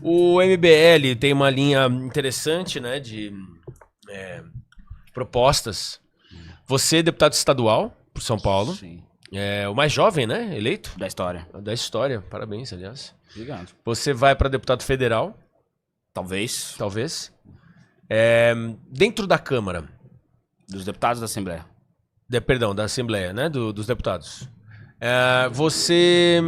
O MBL tem uma linha interessante, né, de propostas. Você é deputado estadual por São Paulo. Sim. É o mais jovem, né, eleito? Da história. Da história. Parabéns, aliás. Obrigado. Você vai para deputado federal, Talvez. talvez. Dentro da Câmara. Dos deputados da Assembleia. Perdão, da Assembleia, né? Dos deputados. Você.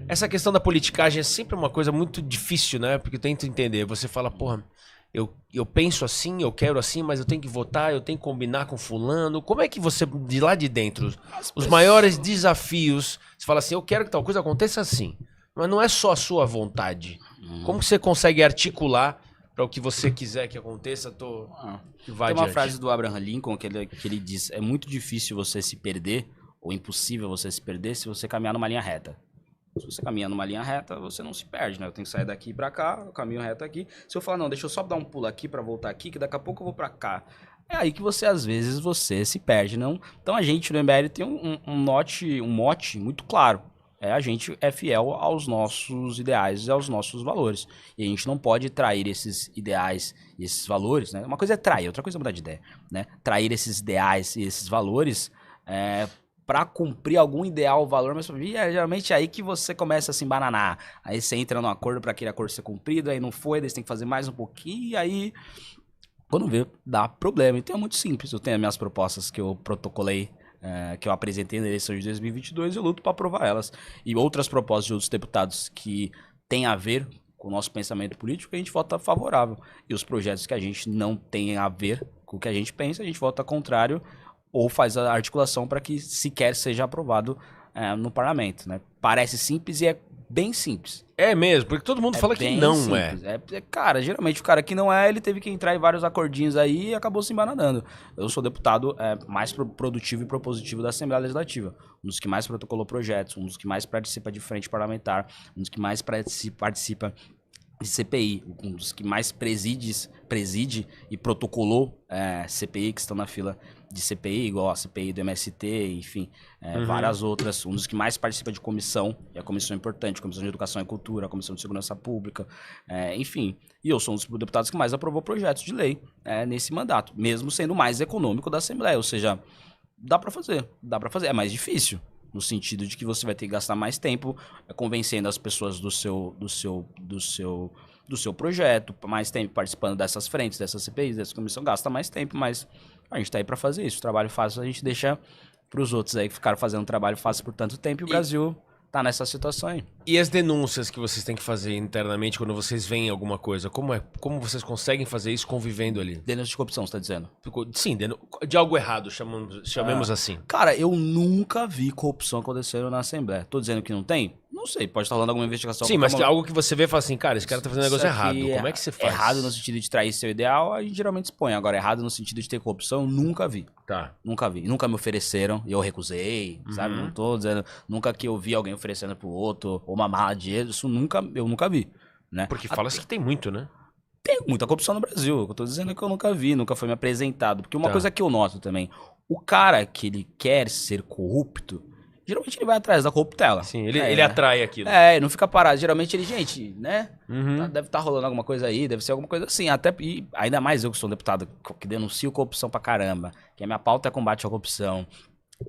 Essa questão da politicagem é sempre uma coisa muito difícil, né? Porque eu tento entender. Você fala, porra, eu penso assim, eu quero assim, mas eu tenho que votar, eu tenho que combinar com fulano. Como é que você, de lá de dentro, os maiores desafios, você fala assim, eu quero que tal coisa aconteça assim. Mas não é só a sua vontade. Como que você consegue articular para o que você quiser que aconteça? Tem uma frase do Abraham Lincoln que ele diz: é muito difícil você se perder, ou impossível você se perder, se você caminhar numa linha reta. Se você caminha numa linha reta, você não se perde, né? Eu tenho que sair daqui pra cá, eu caminho reto aqui. Se eu falar, não, deixa eu só dar um pulo aqui pra voltar aqui, que daqui a pouco eu vou pra cá. É aí que você, às vezes, você se perde, não? Então a gente no MBL tem um mote muito claro. A gente é fiel aos nossos ideais e aos nossos valores. E a gente não pode trair esses ideais e esses valores, né? Uma coisa é trair, outra coisa é mudar de ideia, né? Trair esses ideais e esses valores para cumprir algum ideal ou valor, mas geralmente é aí que você começa a se embananar. Aí você entra no acordo para aquele acordo ser cumprido, aí não foi, daí você tem que fazer mais um pouquinho, e aí quando vê, dá problema. Então é muito simples. Eu tenho as minhas propostas que eu protocolei, que eu apresentei na eleição de 2022, eu luto para aprovar elas. E outras propostas de outros deputados que têm a ver com o nosso pensamento político, a gente vota favorável. E os projetos que a gente não tem a ver com o que a gente pensa, a gente vota contrário ou faz a articulação para que sequer seja aprovado no parlamento, né? Parece simples e é bem simples. É mesmo, porque todo mundo fala que não simples. Cara, geralmente o cara que não ele teve que entrar em vários acordinhos aí e acabou se embananando. Eu sou deputado mais produtivo e propositivo da Assembleia Legislativa. Um dos que mais protocolou projetos, um dos que mais participa de frente parlamentar, um dos que mais participa de CPI, um dos que mais preside e protocolou CPI, que estão na fila de CPI, igual a CPI do MST, enfim, várias outras. Um dos que mais participa de comissão, e a comissão é importante, Comissão de Educação e Cultura, a Comissão de Segurança Pública, enfim. E eu sou um dos deputados que mais aprovou projetos de lei nesse mandato, mesmo sendo o mais econômico da Assembleia, ou seja, dá pra fazer, é mais difícil. No sentido de que você vai ter que gastar mais tempo convencendo as pessoas do seu projeto, mais tempo participando dessas frentes, dessas CPIs, dessa comissão, gasta mais tempo, mas a gente tá aí para fazer isso. O trabalho fácil a gente deixa para os outros aí que ficaram fazendo trabalho fácil por tanto tempo e o Brasil tá nessa situação aí. E as denúncias que vocês têm que fazer internamente quando vocês veem alguma coisa? Como vocês conseguem fazer isso convivendo ali? Denúncia de corrupção, você tá dizendo? Sim, de algo errado, chamemos assim. Cara, eu nunca vi corrupção acontecendo na Assembleia. Tô dizendo que não tem? Não sei, pode estar rolando alguma investigação. Sim, mas que algo que você vê e fala assim, cara, esse cara tá fazendo um negócio errado. Como é que você faz? Errado no sentido de trair seu ideal, a gente geralmente expõe. Agora, errado no sentido de ter corrupção, nunca vi. Tá. Nunca vi. Nunca me ofereceram e eu recusei, sabe? Não tô dizendo... Nunca que eu vi alguém oferecendo pro outro, ou uma mala de dinheiro, isso eu nunca vi, né? Porque fala-se que tem muito, né? Tem muita corrupção no Brasil. Eu tô dizendo que eu nunca vi, nunca foi me apresentado. Porque uma coisa que eu noto também, o cara que ele quer ser corrupto, geralmente ele vai atrás da corruptela. Sim, ele atrai aquilo. Não fica parado. Geralmente ele, gente, né? Deve estar rolando alguma coisa aí, deve ser alguma coisa assim. E ainda mais eu que sou um deputado que denuncio corrupção pra caramba, que a minha pauta é combate à corrupção.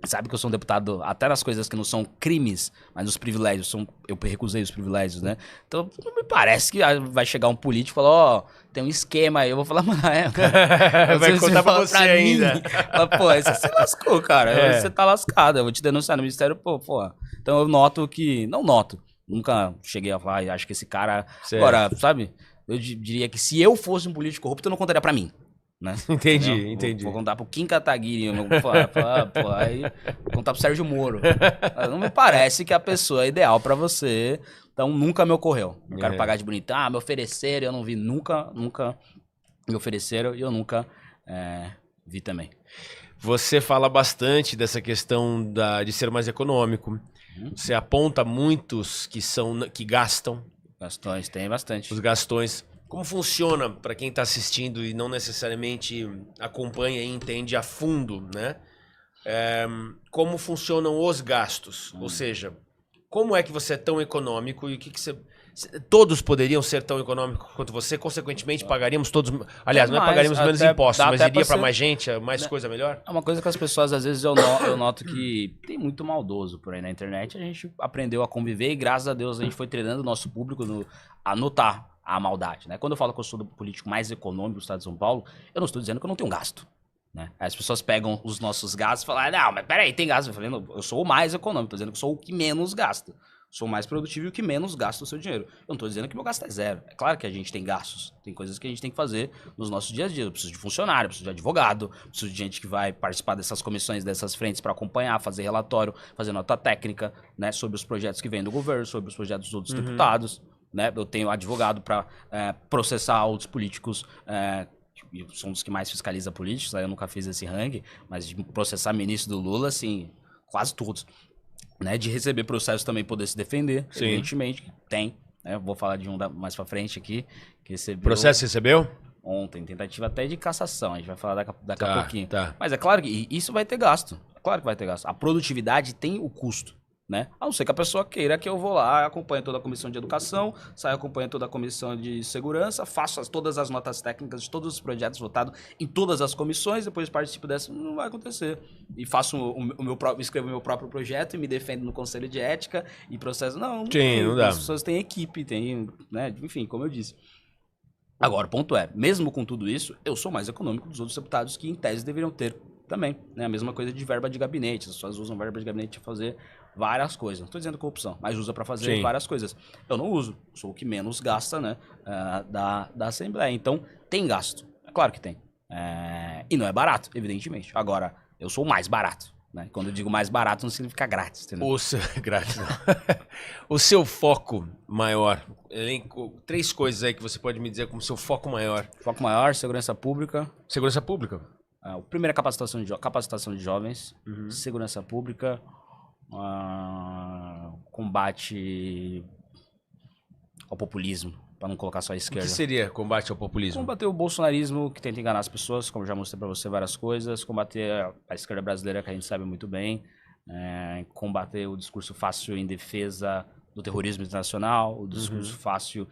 Sabe que eu sou um deputado até nas coisas que não são crimes, mas nos privilégios, eu recusei os privilégios, né? Então, não me parece que vai chegar um político e falar, tem um esquema aí, eu vou falar, mano, vai contar pra você ainda. Pô, aí você se lascou, cara, você tá lascado, eu vou te denunciar no ministério, pô. Então eu noto que, não noto, nunca cheguei a falar, acho que esse cara, agora, sabe, eu diria que se eu fosse um político corrupto, eu não contaria pra mim. Né? Entendi. Vou contar pro Kim Kataguiri, aí vou contar pro Sérgio Moro. Não me parece que a pessoa é ideal pra você, então nunca me ocorreu. Eu quero pagar de bonito, me ofereceram, eu não vi, nunca me ofereceram e eu nunca vi também. Você fala bastante dessa questão de ser mais econômico. Você aponta muitos que gastam. Gastões, tem bastante. Os gastões. Como funciona para quem está assistindo e não necessariamente acompanha e entende a fundo, né? Como funcionam os gastos? Ou seja, como é que você é tão econômico e o que você Todos poderiam ser tão econômicos quanto você, consequentemente pagaríamos todos... Aliás, não é Mas pagaríamos menos até- impostos, dá mas até iria pra para ser- mais gente, mais coisa melhor? É uma coisa que as pessoas, às vezes, eu noto que tem muito maldoso por aí na internet. A gente aprendeu a conviver e, graças a Deus, a gente foi treinando o nosso público a notar a maldade, né? Quando eu falo que eu sou do político mais econômico do estado de São Paulo, eu não estou dizendo que eu não tenho gasto, né? Aí as pessoas pegam os nossos gastos e falam, não, mas peraí, tem gasto. Eu falei, não, eu sou o mais econômico, estou dizendo que eu sou o que menos gasta. Sou mais produtivo e o que menos gasta o seu dinheiro. Eu não estou dizendo que meu gasto é zero. É claro que a gente tem gastos. Tem coisas que a gente tem que fazer nos nossos dias a dia. Eu preciso de funcionário, eu preciso de advogado, preciso de gente que vai participar dessas comissões, dessas frentes para acompanhar, fazer relatório, fazer nota técnica, né, sobre os projetos que vêm do governo, sobre os projetos dos outros deputados. Né? Eu tenho advogado para processar outros políticos. Eu sou um dos que mais fiscaliza políticos. Aí eu nunca fiz esse ranking, mas de processar ministro do Lula, assim, quase todos. Né, de receber processo também, poder se defender, Sim. evidentemente, tem. Né, eu vou falar de um mais pra frente aqui, que recebeu... Processo recebeu? Ontem, tentativa até de cassação, a gente vai falar daqui a pouquinho. Tá. Mas é claro que isso vai ter gasto, é claro que vai ter gasto. A produtividade tem o custo, né? A não ser que a pessoa queira que eu vou lá, acompanhe toda a comissão de educação, saio acompanho toda a comissão de segurança, faço todas as notas técnicas de todos os projetos votados em todas as comissões, depois participo dessa, não vai acontecer. E faço escrevo o meu próprio projeto e me defendo no conselho de ética e processo. Não tem, não dá. As pessoas têm equipe, tem, né? Enfim, como eu disse. Agora, o ponto é, mesmo com tudo isso, eu sou mais econômico dos outros deputados que, em tese, deveriam ter também. Né? A mesma coisa de verba de gabinete. As pessoas usam verba de gabinete para fazer várias coisas. Não estou dizendo corrupção, mas usa para fazer várias coisas. Eu não uso. Sou o que menos gasta, né, da Assembleia. Então, tem gasto. É claro que tem. E não é barato, evidentemente. Agora, eu sou o mais barato. Né? Quando eu digo mais barato, não significa grátis. Entendeu? Grátis, não. O seu foco maior, três coisas aí que você pode me dizer como seu foco maior. Foco maior, segurança pública. Segurança pública. O primeiro é capacitação de jovens. Segurança pública. Combate ao populismo, para não colocar só a esquerda. O que seria combate ao populismo? Combater o bolsonarismo, que tenta enganar as pessoas, como já mostrei para você várias coisas. Combater a esquerda brasileira, que a gente sabe muito bem. Combater o discurso fácil em defesa do terrorismo internacional, o discurso fácil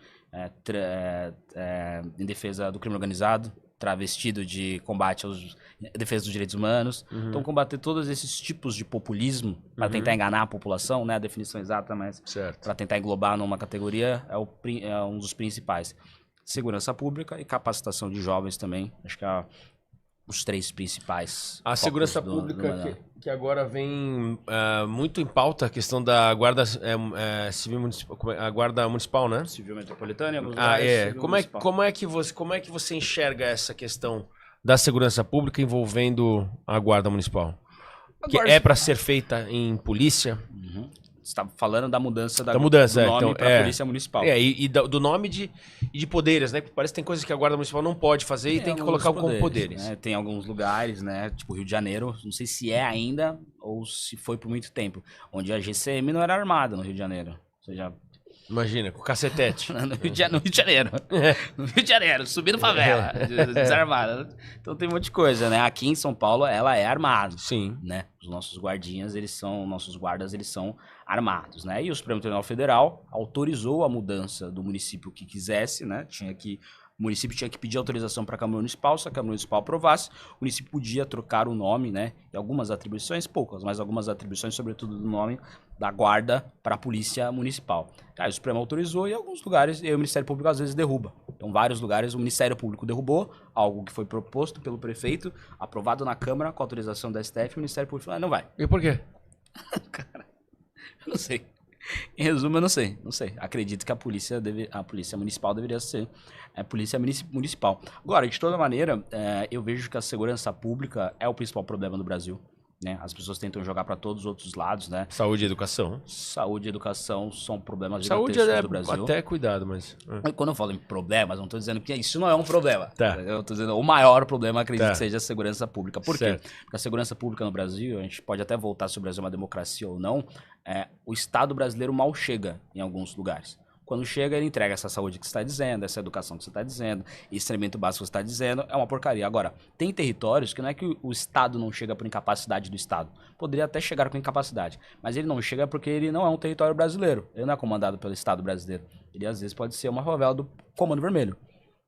em defesa do crime organizado, travestido de combate aos defesa dos direitos humanos. Então, combater todos esses tipos de populismo para tentar enganar a população, né? A definição exata, mas para tentar englobar numa categoria é um dos principais. Segurança pública e capacitação de jovens também. Acho que os três principais. A segurança pública que agora vem muito em pauta, a questão da guarda civil municipal, a guarda municipal, né? Civil metropolitana. Como é que você enxerga essa questão da segurança pública envolvendo a guarda municipal? Que é para ser feita em polícia? Você está falando da mudança do nome para Polícia Municipal. E do nome de poderes, né? Parece que tem coisas que a Guarda Municipal não pode fazer e tem que colocar como poderes. Né? Tem alguns lugares, né? Tipo Rio de Janeiro, não sei se é ainda ou se foi por muito tempo, onde a GCM não era armada no Rio de Janeiro. Ou seja, imagina, com cacetete. no Rio de Janeiro. No Rio de Janeiro, subindo favela, desarmada. Então tem um monte de coisa, né? Aqui em São Paulo, ela é armada. Sim. Né? Os nossos guardinhas, nossos guardas, eles são armados, né? E o Supremo Tribunal Federal autorizou a mudança do município que quisesse, né? O município tinha que pedir autorização para a Câmara Municipal, se a Câmara Municipal aprovasse, o município podia trocar o nome, né? E algumas atribuições, poucas, mas algumas atribuições, sobretudo do nome da guarda para a Polícia Municipal. Aí o Supremo autorizou e em alguns lugares o Ministério Público às vezes derruba. Então, vários lugares o Ministério Público derrubou algo que foi proposto pelo prefeito, aprovado na Câmara com autorização da STF, o Ministério Público falou, não vai. E por quê? Cara, eu não sei. Em resumo, eu não sei. Acredito que a polícia municipal deveria ser polícia municipal. Agora, de toda maneira, eu vejo que a segurança pública é o principal problema no Brasil. Né? As pessoas tentam jogar para todos os outros lados, né? Saúde e educação. Saúde e educação são problemas gigantescos do Brasil. Até cuidado, mas... Quando eu falo em problemas, não estou dizendo que isso não é um problema. Tá. Eu estou dizendo o maior problema, acredito que seja a segurança pública. Por quê? Porque a segurança pública no Brasil, a gente pode até voltar se o Brasil é uma democracia ou não, o Estado brasileiro mal chega em alguns lugares. Quando chega, ele entrega essa saúde que você está dizendo, essa educação que você está dizendo, esse saneamento básico que você está dizendo, é uma porcaria. Agora, tem territórios que não é que o Estado não chega por incapacidade do Estado. Poderia até chegar com incapacidade, mas ele não chega porque ele não é um território brasileiro. Ele não é comandado pelo Estado brasileiro. Ele, às vezes, pode ser uma favela do Comando Vermelho.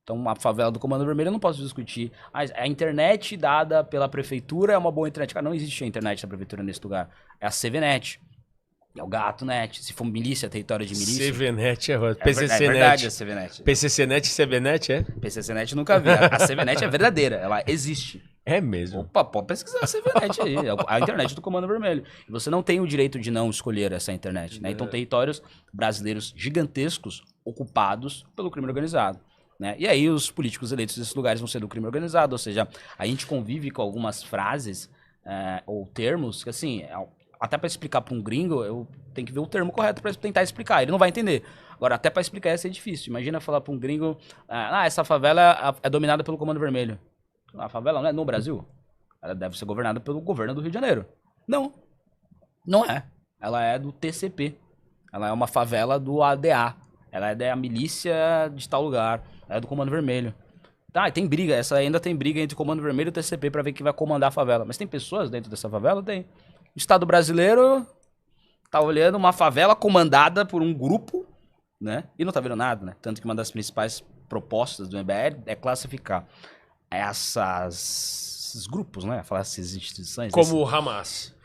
Então, uma favela do Comando Vermelho eu não posso discutir. A internet dada pela prefeitura é uma boa internet. Cara, não existe a internet da prefeitura nesse lugar. É a CVNet. É o GatoNet. Se for milícia, território de milícia. CVNet é PCCNet. É verdade a CVNet. PCCNet e CVNet é? PCCNet nunca vi. A CVNet é verdadeira. Ela existe. É mesmo. Opa, pode pesquisar a CVNet aí. A internet do Comando Vermelho. E você não tem o direito de não escolher essa internet, né? Então, territórios brasileiros gigantescos ocupados pelo crime organizado. Né? E aí os políticos eleitos desses lugares vão ser do crime organizado, ou seja, a gente convive com algumas frases ou termos que, assim, até para explicar para um gringo, eu tenho que ver o termo correto para tentar explicar, ele não vai entender. Agora, até para explicar ia ser difícil. Imagina falar para um gringo, essa favela é dominada pelo Comando Vermelho. A favela não é no Brasil? Ela deve ser governada pelo governo do Rio de Janeiro. Não, não é. Ela é do TCP. Ela é uma favela do ADA. Ela é da milícia de tal lugar. Ela é do Comando Vermelho. Tá, e tem briga. Ainda tem briga entre o Comando Vermelho e o TCP pra ver quem vai comandar a favela. Mas tem pessoas dentro dessa favela? Tem. O Estado brasileiro tá olhando uma favela comandada por um grupo, né? E não tá vendo nada, né? Tanto que uma das principais propostas do MBL é classificar esses grupos, né? Falar essas instituições. Como o Hamas.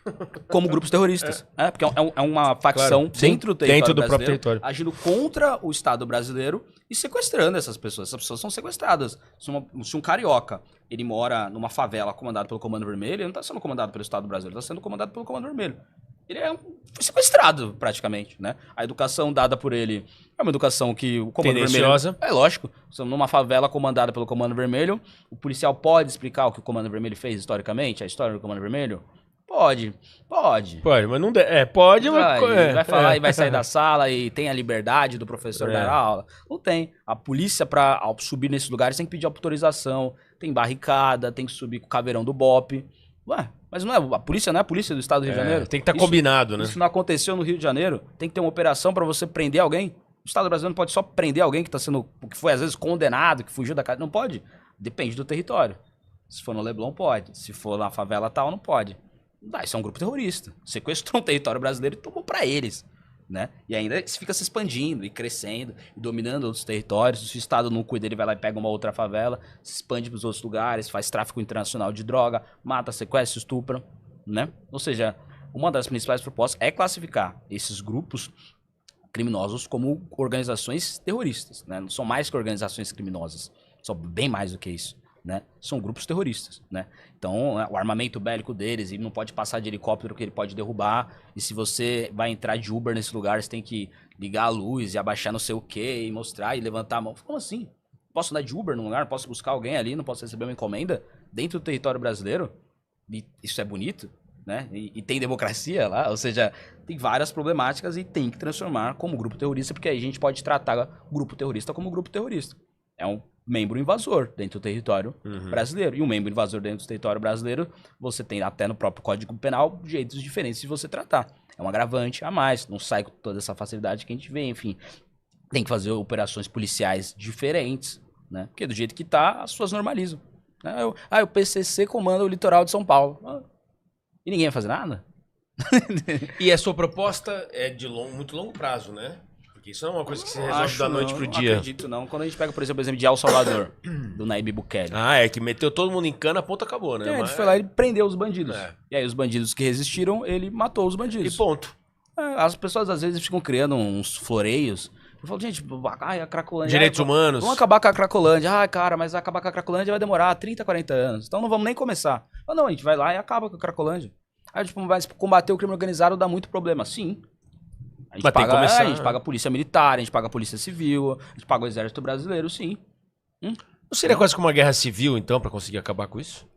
Como grupos terroristas. Porque é uma facção dentro do próprio território, agindo contra o Estado brasileiro e sequestrando essas pessoas. Essas pessoas são sequestradas. Se um carioca ele mora numa favela comandada pelo Comando Vermelho, ele não está sendo comandado pelo Estado brasileiro, ele está sendo comandado pelo Comando Vermelho. Ele foi sequestrado, praticamente, né? A educação dada por ele é uma educação que o Comando Vermelho... É lógico. Numa favela comandada pelo Comando Vermelho, o policial pode explicar o que o Comando Vermelho fez historicamente, a história do Comando Vermelho? Pode, mas não pode, mas... Vai falar e vai sair da sala e tem a liberdade do professor dar aula. Não tem. A polícia, ao subir nesses lugares, tem que pedir autorização, tem barricada, tem que subir com o caveirão do BOPE. Ué, mas não é, a polícia não é a polícia do Estado do Rio de Janeiro? Tem que estar combinado, né? Isso não aconteceu no Rio de Janeiro? Tem que ter uma operação para você prender alguém? O Estado brasileiro não pode só prender alguém que foi às vezes condenado, que fugiu da casa. Não pode. Depende do território. Se for no Leblon, pode. Se for na favela tal, não pode. Isso é um grupo terrorista. Sequestrou um território brasileiro e tomou pra eles, né? E ainda fica se expandindo e crescendo e dominando outros territórios. Se o Estado não cuida, ele vai lá e pega uma outra favela, se expande pros outros lugares, faz tráfico internacional de droga, mata, sequestra, estupra, né? Ou seja, uma das principais propostas é classificar esses grupos criminosos como organizações terroristas, né? Não são mais que organizações criminosas, são bem mais do que isso. Né? São grupos terroristas, né? Então, o armamento bélico deles, ele não pode passar de helicóptero que ele pode derrubar, e se você vai entrar de Uber nesse lugar, você tem que ligar a luz e abaixar não sei o que, e mostrar e levantar a mão. Como assim? Posso andar de Uber num lugar, posso buscar alguém ali, não posso receber uma encomenda dentro do território brasileiro? E isso é bonito, né? E tem democracia lá, ou seja, tem várias problemáticas e tem que transformar como grupo terrorista, porque aí a gente pode tratar o grupo terrorista como grupo terrorista. É um membro invasor dentro do território brasileiro. E um membro invasor dentro do território brasileiro, você tem até no próprio Código Penal jeitos diferentes de você tratar. É um agravante a mais, não sai com toda essa facilidade que a gente vê, enfim. Tem que fazer operações policiais diferentes, né? Porque do jeito que tá, as pessoas normalizam. O PCC comanda o litoral de São Paulo. E ninguém vai fazer nada? E a sua proposta é de muito longo prazo, né? Porque isso não é uma coisa que se resolve da noite pro dia. Não acredito, não. Quando a gente pega, por exemplo, de El Salvador, do Nayib Bukele. Que meteu todo mundo em cana, a ponta acabou, né? Ele foi lá e prendeu os bandidos. E aí os bandidos que resistiram, ele matou os bandidos. E ponto. As pessoas às vezes ficam criando uns floreios. Eu falo, gente, a Cracolândia... Direitos humanos. Vamos acabar com a Cracolândia. Cara, mas acabar com a Cracolândia vai demorar 30, 40 anos. Então não vamos nem começar. Não, a gente vai lá e acaba com a Cracolândia. Aí, mas combater o crime organizado dá muito problema. Sim. A gente paga a polícia militar, a gente paga a polícia civil, a gente paga o exército brasileiro, sim. Não seria quase como uma guerra civil, então, pra conseguir acabar com isso?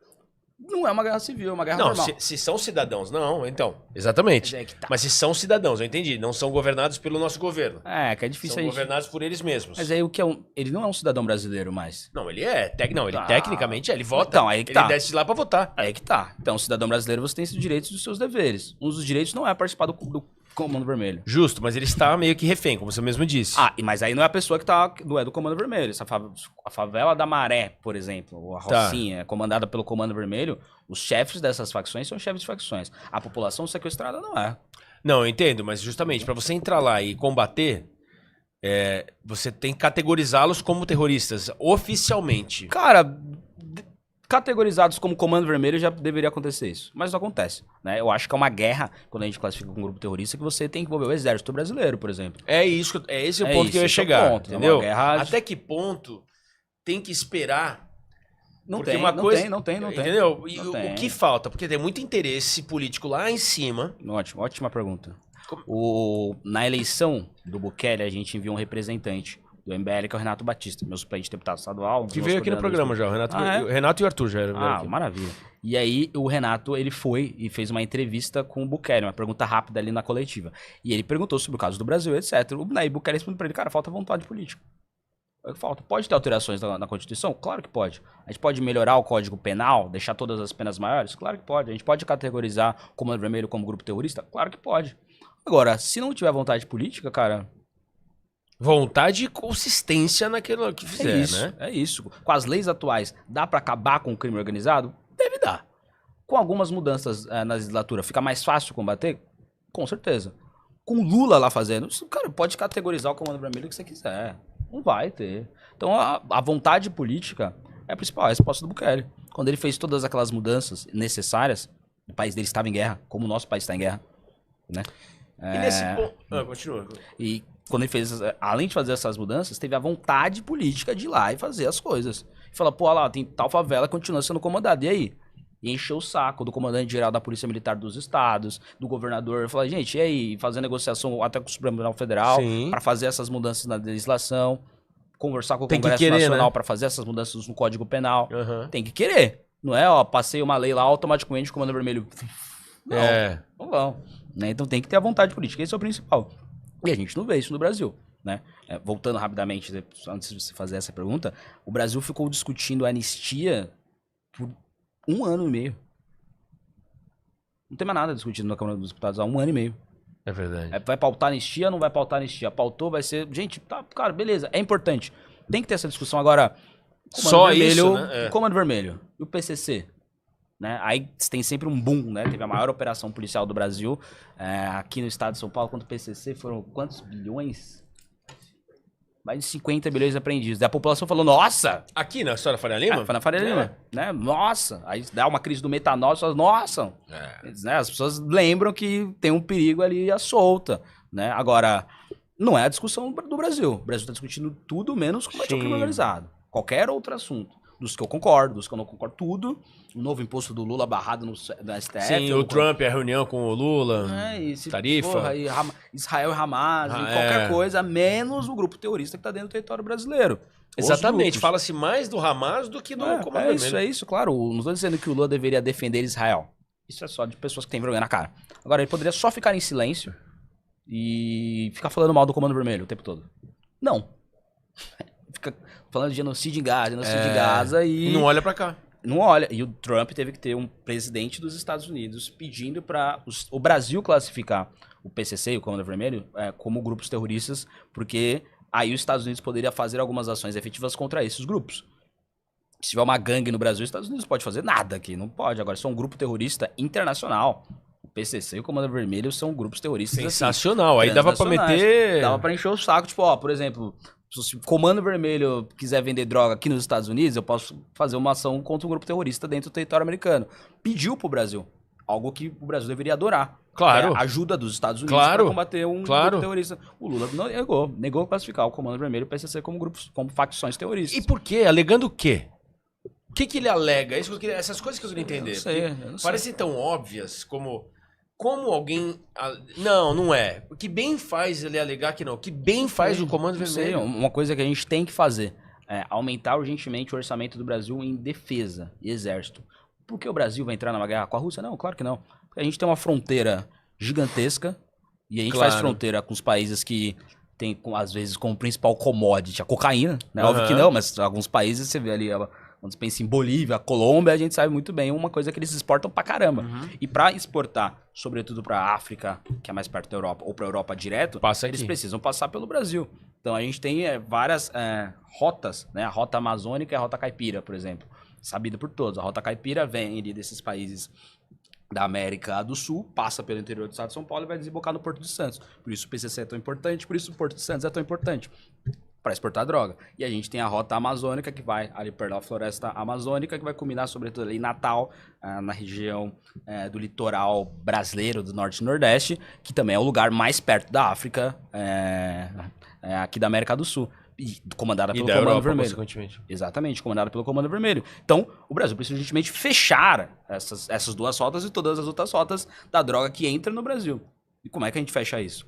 Não é uma guerra civil, é uma guerra normal. Se são cidadãos, não, então. Exatamente. Mas se são cidadãos, eu entendi. Não são governados pelo nosso governo. Que é difícil. São governados por eles mesmos. Mas aí ele não é um cidadão brasileiro mais. Não, ele é. Tecnicamente ele vota. Então, aí que tá. Ele desce lá pra votar. Aí que tá. Então, cidadão brasileiro, você tem os direitos e os seus deveres. Um dos direitos não é participar do Comando Vermelho. Justo, mas ele está meio que refém, como você mesmo disse. Mas aí não é a pessoa que não é do Comando Vermelho. A favela da Maré, por exemplo, ou a Rocinha, é comandada pelo Comando Vermelho, os chefes dessas facções são chefes de facções. A população sequestrada não é. Não, eu entendo, mas justamente para você entrar lá e combater, você tem que categorizá-los como terroristas, oficialmente. Cara, categorizados como Comando Vermelho já deveria acontecer isso, mas não acontece, né? Eu acho que é uma guerra, quando a gente classifica um grupo terrorista, que você tem que envolver o exército brasileiro, por exemplo. Esse o ponto que eu ia chegar, entendeu? Até que ponto tem que esperar? Não tem. Entendeu? E o que falta? Porque tem muito interesse político lá em cima. Ótima pergunta. Na eleição do Bukele, a gente enviou um representante do MBL, que é o Renato Batista, meu suplente de deputado estadual. Que veio aqui no programa já, o Renato e o Arthur já eram aqui. Maravilha. E aí o Renato, ele foi e fez uma entrevista com o Bukele, uma pergunta rápida ali na coletiva. E ele perguntou sobre o caso do Brasil, etc. Aí o Bukele respondeu pra ele, cara, falta vontade política. Falta. Pode ter alterações na Constituição? Claro que pode. A gente pode melhorar o Código Penal, deixar todas as penas maiores? Claro que pode. A gente pode categorizar o Comando Vermelho como grupo terrorista? Claro que pode. Agora, se não tiver vontade política, cara... Vontade e consistência naquilo que fizer, né? É isso. Com as leis atuais, dá pra acabar com o crime organizado? Deve dar. Com algumas mudanças na legislatura, fica mais fácil combater? Com certeza. Com Lula lá fazendo, cara, pode categorizar o Comando Vermelho que você quiser. Não vai ter. Então, a vontade política é a principal resposta do Bukele. Quando ele fez todas aquelas mudanças necessárias, o país dele estava em guerra, como o nosso país está em guerra, né? E nesse ponto... continua. E quando ele fez, além de fazer essas mudanças, teve a vontade política de ir lá e fazer as coisas. E fala, pô, olha lá, tem tal favela que continua sendo comandada. E aí? E encheu o saco do comandante-geral da Polícia Militar dos Estados, do governador. Fala, gente, e aí? Fazer negociação até com o Supremo Tribunal Federal para fazer essas mudanças na legislação. Conversar com o Congresso Nacional, né? Para fazer essas mudanças no Código Penal. Tem que querer. Não é, passei uma lei lá, automaticamente o Comando Vermelho... Não, não vão. Né? Então tem que ter a vontade política. Esse é o principal. E a gente não vê isso no Brasil, né? Voltando rapidamente, antes de você fazer essa pergunta, o Brasil ficou discutindo a anistia por 1 ano e meio. Não tem mais nada discutido na Câmara dos Deputados há 1 ano e meio. É verdade. Vai pautar anistia ou não vai pautar anistia? Pautou, vai ser... Gente, tá, cara, beleza, é importante. Tem que ter essa discussão. Agora, só isso, né? O Comando Vermelho e o PCC... Né? Aí tem sempre um boom, né? Teve a maior operação policial do Brasil aqui no estado de São Paulo, quanto o PCC foram quantos bilhões? Mais de 50 bilhões apreendidos. Daí a população falou, nossa! Aqui na história da Faria Lima? Foi na Faria Lima, né? Nossa! Aí dá uma crise do metanol, as pessoas, nossa! Né? As pessoas lembram que tem um perigo ali à solta, né? Agora, não é a discussão do Brasil. O Brasil está discutindo tudo menos combate ao crime organizado. Qualquer outro assunto. Dos que eu concordo, dos que eu não concordo, tudo. O novo imposto do Lula barrado no STF. Sim, o Trump, a reunião com o Lula, tarifa. Porra, Israel e Hamas, qualquer coisa, menos o grupo terrorista que está dentro do território brasileiro. Exatamente, fala-se mais do Hamas do que do Comando Vermelho. É isso, claro. Não estou dizendo que o Lula deveria defender Israel. Isso é só de pessoas que têm vergonha na cara. Agora, ele poderia só ficar em silêncio e ficar falando mal do Comando Vermelho o tempo todo. Não. Fica falando de genocídio em Gaza e... Não olha pra cá. Não olha. E o Trump teve que ter um presidente dos Estados Unidos pedindo para o Brasil classificar o PCC e o Comando Vermelho como grupos terroristas, porque aí os Estados Unidos poderia fazer algumas ações efetivas contra esses grupos. Se tiver uma gangue no Brasil, os Estados Unidos não pode fazer nada aqui, não pode. Agora, são um grupo terrorista internacional. O PCC e o Comando Vermelho são grupos terroristas sensacional. Assim, aí dava pra meter... Dava pra encher o saco, tipo, por exemplo... Se o Comando Vermelho quiser vender droga aqui nos Estados Unidos, eu posso fazer uma ação contra um grupo terrorista dentro do território americano. Pediu pro Brasil. Algo que o Brasil deveria adorar. Claro. A ajuda dos Estados Unidos para combater um grupo terrorista. O Lula negou classificar o Comando Vermelho e o PCC como grupos, como facções terroristas. E por quê? Alegando o quê? O que ele alega? Essas coisas que eu queria entender. Eu não sei. Parecem tão óbvias como alguém... Não é. O que bem faz ele alegar que não. O que bem faz o Comando Vermelho. Uma coisa que a gente tem que fazer é aumentar urgentemente o orçamento do Brasil em defesa e exército. Por que o Brasil vai entrar numa guerra com a Rússia? Não, claro que não. Porque a gente tem uma fronteira gigantesca e a gente faz fronteira com os países que tem, às vezes, como principal commodity a cocaína. Né? Óbvio que não, mas alguns países você vê ali Quando você pensa em Bolívia, Colômbia, a gente sabe muito bem uma coisa que eles exportam pra caramba. E pra exportar, sobretudo pra África, que é mais perto da Europa, ou pra Europa direto, eles precisam passar pelo Brasil. Então a gente tem várias rotas, né? A rota amazônica e a rota caipira, por exemplo. Sabida por todos. A rota caipira vem ali desses países da América do Sul, passa pelo interior do estado de São Paulo e vai desembocar no Porto de Santos. Por isso o PCC é tão importante, por isso o Porto de Santos é tão importante para exportar droga. E a gente tem a rota amazônica, que vai ali pela floresta amazônica, que vai culminar sobretudo ali em Natal, na região do litoral brasileiro, do norte e nordeste, que também é o lugar mais perto da África, aqui da América do Sul. E comandada pelo Comando Vermelho. Exatamente, comandada pelo Comando Vermelho. Então, o Brasil precisa urgentemente fechar essas duas rotas e todas as outras rotas da droga que entra no Brasil. E como é que a gente fecha isso?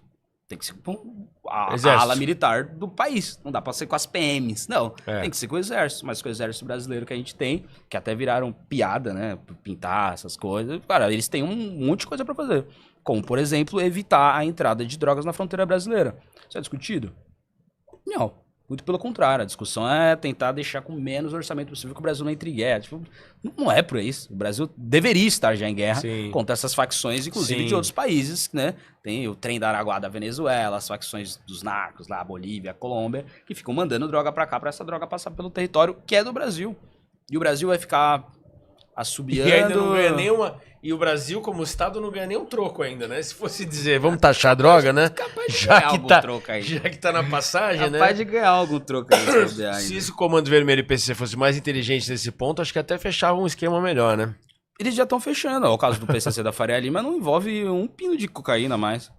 Tem que ser com a ala militar do país. Não dá pra ser com as PMs, não. Tem que ser com o exército. Mas com o exército brasileiro que a gente tem, que até viraram piada, né? Pintar essas coisas. Cara, eles têm um monte de coisa pra fazer. Como, por exemplo, evitar a entrada de drogas na fronteira brasileira. Isso é discutido? Não. Muito pelo contrário, a discussão é tentar deixar com menos orçamento possível que o Brasil não entre em guerra. Tipo, não é por isso. O Brasil deveria estar já em guerra contra essas facções, inclusive de outros países, né? Tem o trem da Araguá da Venezuela, as facções dos narcos lá, Bolívia, Colômbia, que ficam mandando droga pra cá, pra essa droga passar pelo território que é do Brasil. E o Brasil vai ficar assobiando... E ainda não ganha nenhuma... E o Brasil, como Estado, não ganha nenhum troco ainda, né? Se fosse dizer, vamos taxar a droga, né? Já que tá na passagem, né? Capaz de ganhar algum troco aí. Se esse Comando Vermelho e PCC fosse mais inteligente nesse ponto, acho que até fechava um esquema melhor, né? Eles já estão fechando. O caso do PCC da Faria Lima não envolve um pino de cocaína mais.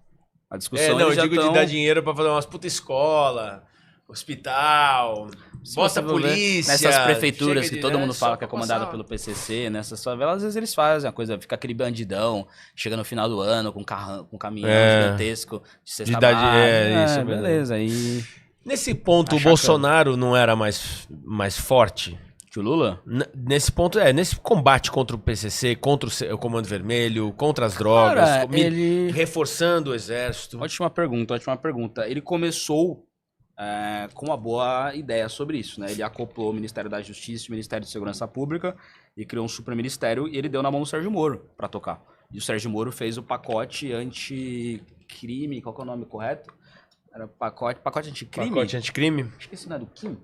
A discussão eu digo de dar dinheiro pra fazer umas puta escola, hospital... Bota a polícia. Nessas prefeituras que todo mundo fala que é comandada pelo PCC, nessas favelas, às vezes eles fazem a coisa, fica aquele bandidão, chega no final do ano com um caminhão gigantesco de cesta básica. Beleza. E... Nesse ponto, o Bolsonaro não era mais forte? Que o Lula? Nesse ponto, nesse combate contra o PCC, contra o Comando Vermelho, contra as drogas, reforçando o exército. Ótima pergunta. Ele começou... com uma boa ideia sobre isso, né? Ele acoplou o Ministério da Justiça e o Ministério de Segurança Pública e criou um superministério e ele deu na mão do Sérgio Moro para tocar. E o Sérgio Moro fez o pacote anticrime, qual que é o nome correto? Era pacote anticrime? Pacote anticrime? Acho que esse não é do Kim.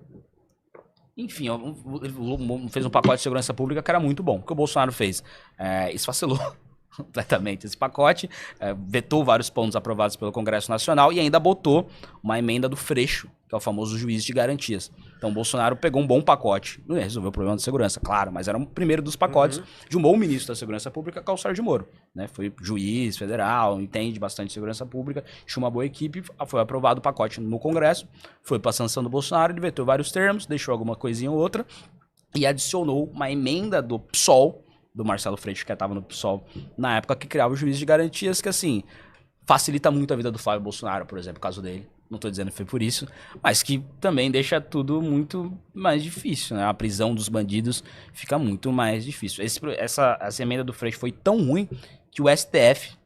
Enfim, ele fez um pacote de segurança pública que era muito bom. O que o Bolsonaro fez? Esfacelou completamente esse pacote, vetou vários pontos aprovados pelo Congresso Nacional e ainda botou uma emenda do Freixo, que é o famoso juiz de garantias. Então o Bolsonaro pegou um bom pacote, não ia resolver o problema da segurança, claro, mas era o primeiro dos pacotes de um bom ministro da Segurança Pública, que é o Sérgio Moro, né? Foi juiz federal, entende bastante de segurança pública, tinha uma boa equipe, foi aprovado o pacote no Congresso, foi para a sanção do Bolsonaro, ele vetou vários termos, deixou alguma coisinha ou outra e adicionou uma emenda do PSOL, do Marcelo Freixo, que estava no PSOL na época, que criava o juiz de garantias, que assim, facilita muito a vida do Flávio Bolsonaro, por exemplo, o caso dele. Não estou dizendo que foi por isso, mas que também deixa tudo muito mais difícil, né? A prisão dos bandidos fica muito mais difícil. Essa emenda do Freixo foi tão ruim que o STF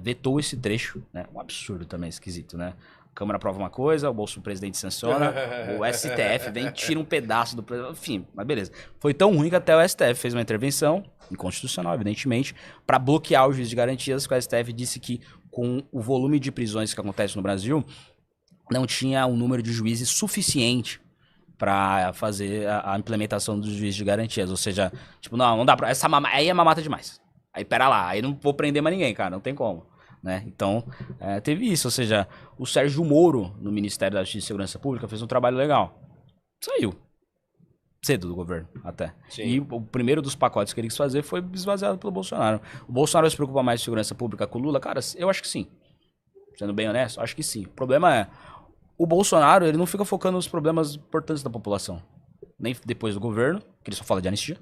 vetou esse trecho, né? Um absurdo também, esquisito, né? A Câmara aprova uma coisa, o presidente sanciona, o STF vem e tira um pedaço do... Enfim, mas beleza. Foi tão ruim que até o STF fez uma intervenção, inconstitucional, evidentemente, para bloquear o juiz de garantias, que o STF disse que com o volume de prisões que acontece no Brasil, não tinha um número de juízes suficiente para fazer a implementação do juiz de garantias. Ou seja, tipo, não dá pra... Aí é mamata demais. Aí pera lá, aí não vou prender mais ninguém, cara, não tem como. Né? Então, teve isso, ou seja, o Sérgio Moro, no Ministério da Justiça e Segurança Pública, fez um trabalho legal. Saiu. Cedo do governo, até. Sim. E o primeiro dos pacotes que ele quis fazer foi esvaziado pelo Bolsonaro. O Bolsonaro se preocupa mais com segurança pública com o Lula? Cara, eu acho que sim. Sendo bem honesto, acho que sim. O problema é, o Bolsonaro, ele não fica focando nos problemas importantes da população. Nem depois do governo, que ele só fala de anistia,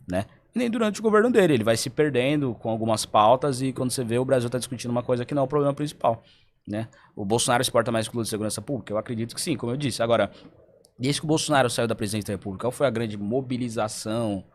né? Nem durante o governo dele. Ele vai se perdendo com algumas pautas e quando você vê, o Brasil está discutindo uma coisa que não é o problema principal, né? O Bolsonaro se porta mais com o de segurança pública? Eu acredito que sim, como eu disse. Agora, desde que o Bolsonaro saiu da presidência da República, qual foi a grande mobilização?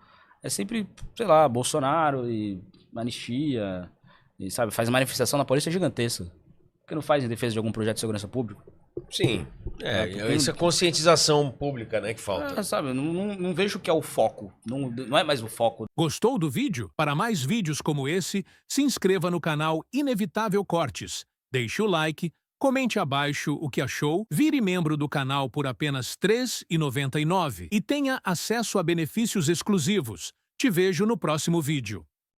É sempre, sei lá, Bolsonaro e anistia, e, sabe, faz manifestação na polícia gigantesca. Por que não faz em defesa de algum projeto de segurança pública? Sim. Essa conscientização pública, né, que falta. Sabe, não vejo que é o foco. Não é mais o foco. Gostou do vídeo? Para mais vídeos como esse, se inscreva no canal Inevitável Cortes. Deixe o like, comente abaixo o que achou, vire membro do canal por apenas R$ 3,99 e tenha acesso a benefícios exclusivos. Te vejo no próximo vídeo.